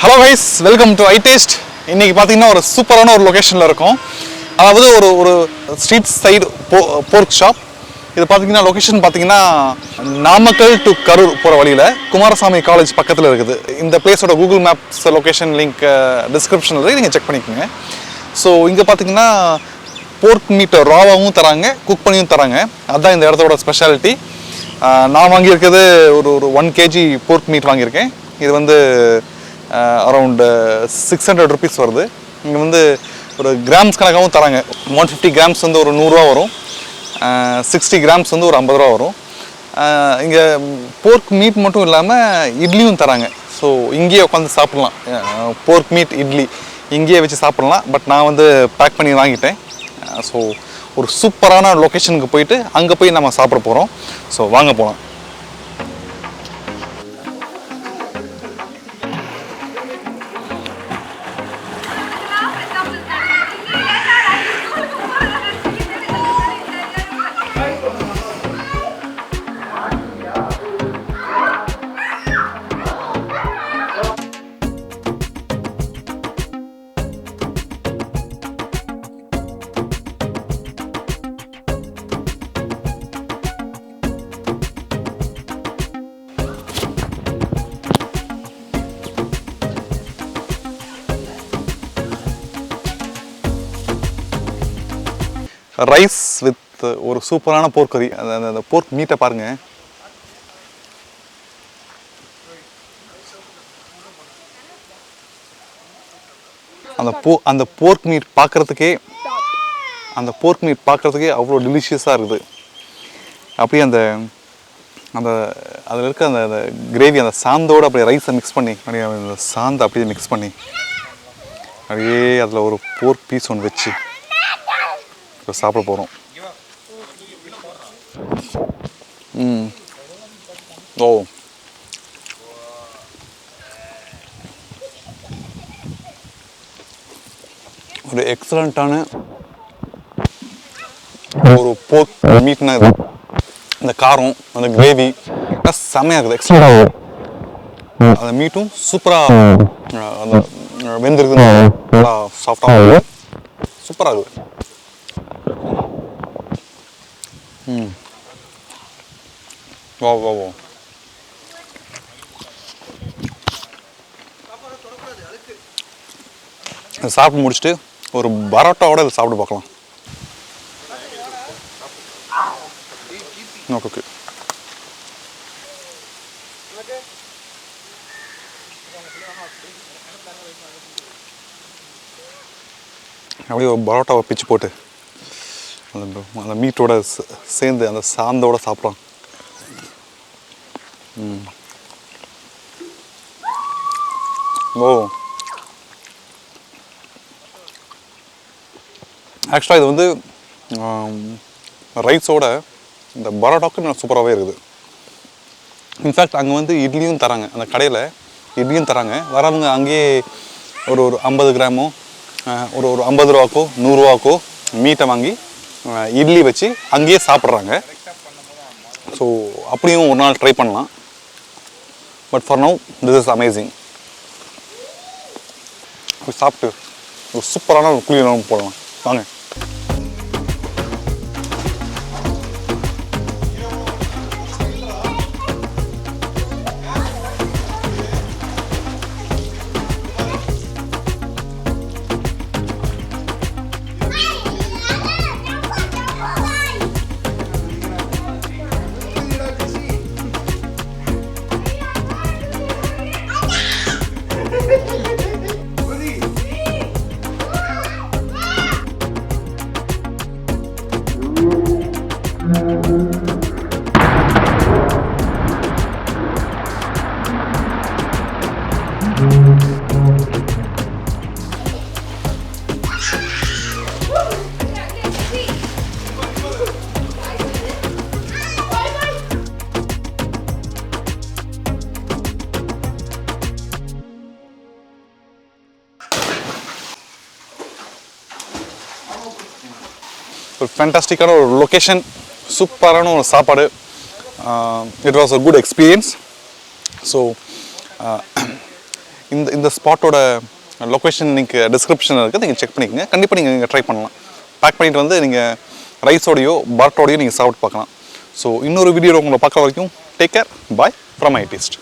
Hello guys, welcome to iTASTE. இன்னைக்கு பாத்தீங்கன்னா ஒரு சூப்பரான ஒரு லொகேஷன்ல இருக்கோம். அதாவது ஒரு ஸ்ட்ரீட் சைடு போர்க் ஷாப். இது பாத்தீங்கன்னா லொகேஷன் பாத்தீங்கன்னா நாமக்கல் டு கரூர் போற வழியில குமாரசாமி காலேஜ் பக்கத்துல இருக்குது. இந்த பிளேஸோட கூகுள் மேப்ஸ் லொகேஷன் லிங்க் டிஸ்கிரிப்ஷன்ல இருக்கு, நீங்க செக் பண்ணிக்கோங்க. ஸோ இங்க பாத்தீங்கன்னா போர்க் மீட் ராவாவும் தராங்க, குக் பண்ணியும் தராங்க. அதுதான் இந்த இடத்தோட ஸ்பெஷாலிட்டி. நான் வாங்கியிருக்கிறது ஒரு 1 kg போர்க் மீட் வாங்கியிருக்கேன். இது வந்து அரௌண்ட் 600 rupees வருது. இங்கே வந்து ஒரு கிராம்ஸ் கணக்காகவும் தராங்க. 150 கிராம்ஸ் வந்து ஒரு 100 ரூபா வரும், 60 கிராம்ஸ் வந்து ஒரு 50 ரூபா வரும். இங்கே போர்க் மீட் மட்டும் இல்லாமல் இட்லியும் தராங்க. ஸோ இங்கேயே உட்காந்து சாப்பிட்லாம். போர்க் மீட் இட்லி இங்கேயே வச்சு சாப்பிட்லாம். பட் நான் வந்து பேக் பண்ணி வாங்கிட்டேன். ஸோ ஒரு சூப்பரான லொக்கேஷனுக்கு போயிட்டு அங்கே போய் நம்ம சாப்பிட போகிறோம். ஸோ வாங்க போகலாம். ரைஸ் வித் ஒரு சூப்பரான போர்க் கறி. அந்த போர்க் மீட்டை பாருங்க. அந்த போர்க் மீட் பார்க்கறதுக்கே அவ்வளோ டெலிஷியஸாக இருக்குது. அப்படியே அந்த அதில் இருக்க அந்த கிரேவி, அந்த சாந்தோடு அப்படியே ரைஸை மிக்ஸ் பண்ணி, அப்படியே அந்த சாந்தை அப்படியே மிக்ஸ் பண்ணி, அப்படியே அதில் ஒரு போர்க் பீஸ் ஒன்று வச்சு இப்போ சாப்பிட போகிறோம். ஓ, ஒரு எக்ஸலண்ட்டான ஒரு போர்க் மீட்னா இது. அந்த காரம், அந்த கிரேவி செம்மையாக இருக்குது, எக்ஸலண்ட்டாக இருக்குது. அந்த மீட்டும் சூப்பராக அந்த வெந்திருக்குன்னு நல்லா சாஃப்டாக சூப்பராக இருக்குது. வா வா வா சாப்பிட்டு முடிச்சுட்டு ஒரு பரோட்டாவோட இதை சாப்பிட்டு பார்க்கலாம். ஓகே, அப்படியே ஒரு பரோட்டாவை பிச்சு போட்டு அந்த மீட்டோட சேர்ந்து அந்த சாந்தோட சாப்பிட்லாம். ஓ, ஆக்சுவலாக இது வந்து ரைஸோட இந்த பரோட்டாவுக்கு நல்லா சூப்பராகவே இருக்குது. இன்ஃபேக்ட் அங்கே வந்து இட்லியும் தராங்க. அந்த கடையில் இட்லியும் தராங்க. வரவங்க அங்கேயே ஒரு 50 கிராமோ ஒரு 50 ரூபாக்கோ 100 ரூபாக்கோ மீட்டை வாங்கி இட்லி வச்சு அங்கேயே சாப்பிட்றாங்க. ஸோ அப்படியும் ஒரு நாள் ட்ரை பண்ணலாம். But for now this is amazing. சாப்பிட்டு ஒரு சூப்பரான ஒரு குளியல் போடலாம் வாங்க. ஒரு ஃபேண்டாஸ்டிக்கான ஒரு லொக்கேஷன், சூப்பரான ஒரு சாப்பாடு. It was a good experience. So இந்த ஸ்பாட்டோட லொக்கேஷன் நீங்கள் டிஸ்கிரிப்ஷனில் இருக்குது, நீங்கள் செக் பண்ணிக்கோங்க. கண்டிப்பாக நீங்கள் இங்கே ட்ரை பண்ணலாம். பேக் பண்ணிட்டு வந்து நீங்கள் ரைஸோடையோ பரோட்டாவோடையோ நீங்கள் சாப்பிட்டு பார்க்கலாம். ஸோ இன்னொரு வீடியோவில் உங்களை பார்க்குற வரைக்கும் take care, bye from iTASTE.